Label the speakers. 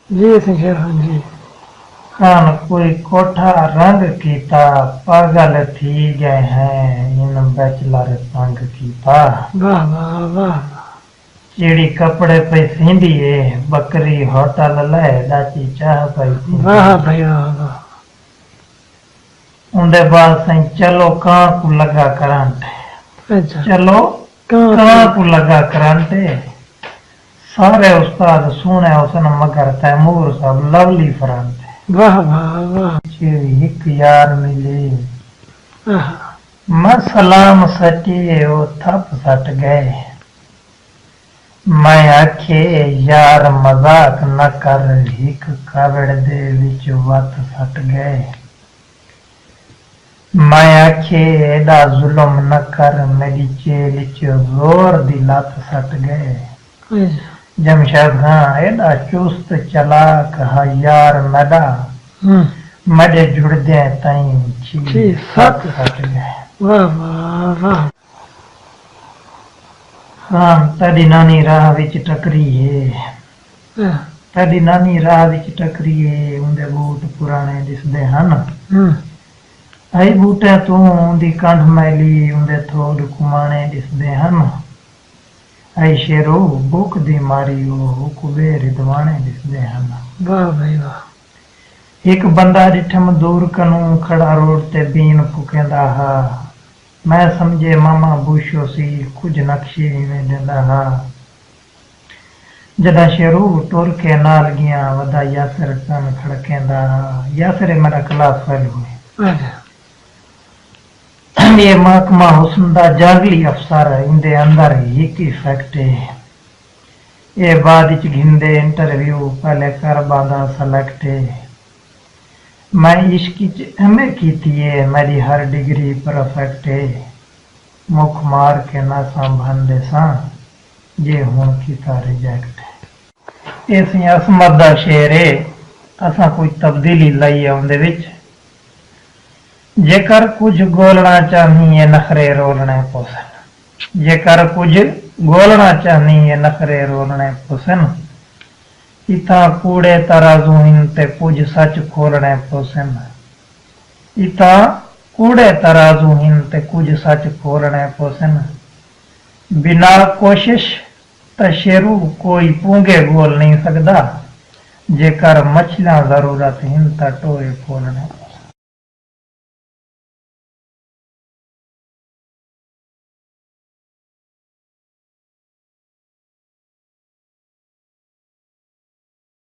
Speaker 1: जी शेर खान जी।
Speaker 2: खान कोई कोठा रंग कीता, पागल थी गए हैं इन बैचलर संग कीता।
Speaker 1: वाह वाह वाह
Speaker 2: चिड़ी कपड़े पे सींदी है, बकरी होटल ले डाची चाह पई
Speaker 1: वाह भाई वाह वाह।
Speaker 2: उनके बाद सही चलो कां को लगा करंट,
Speaker 1: अच्छा
Speaker 2: चलो कां को लगा करंट। सारे उस्ताद सुने उसने मगर तैमूर सब लवली फ्रंट।
Speaker 1: वाह वाह वाह।
Speaker 2: एक यार मिले,
Speaker 1: आहा,
Speaker 2: मैं सलाम सटिए वो थप सट गए। मैं आखे यार मजाक न कर, हिक कावड़ दे विच वत सट गए। मैं आखे एडा जुल्म न कर, मेरी चेल च जोर दी लत सट गए।
Speaker 1: अच्छा,
Speaker 2: जमशेद खां एडा चुस्त चलाक हा यार मेरा, मडे जुड़दे ताई छी सत सट गए।
Speaker 1: वाह वाह वाह।
Speaker 2: हाँ तड़ी नानी राह विच टकरी है,
Speaker 1: आह,
Speaker 2: तड़ी नानी राह विच टकरी है, उंदे बूट पुराने दिसदे हन। आई बूटे तू उंदी कंठ मैली, उंदे थोड़ कुमाने दिसदे हन। आई शेरो भुख दी मारी ओ कुबे रिदवाने दिसदे हन।
Speaker 1: वाह भाई वाह।
Speaker 2: एक बंदा डिठम दूर कनू खड़ा रोड ते बीन फुकेंदा हा। मैं समझे मामा बूशो सी कुछ नक्शे में देंदा हा। जदा शेरू टुर के नाल गया वदा यासर कन खड़केंदा हा। यासर मेरा क्लास फेल हुए।
Speaker 1: अच्छा,
Speaker 2: ये महकमा हुस्न दा जागली अफसर इंदे अंदर एक ही फैक्ट है। ये बाद विच घिंदे इंटरव्यू पहले कर बांदा सेलेक्ट है। मैं इश्क च एमए कीती है, मेरी हर डिग्री परफेक्ट है। मुख मार के ना संभांदे सा, जे हुण कीता रिजेक्ट है। इस असमत दा शेर है, असां कोई तब्दीली लाई है उंदे विच। जेकर कुछ गोलना चाहनी नखरे रोलने पोसन, जेकर कुछ गोलना चाहनी नखरे रोलने पोसन। इता कूड़े तराजू हिन ते कुछ सच खोलने पोसन। इता कूड़े तराजू हिन ते कुछ सच खोलने पोसन। बिना कोशिश त शेरू कोई पूंगे गोल नहीं सकदा, जेकर मछलियां जरूरत हिन त टोए खोलने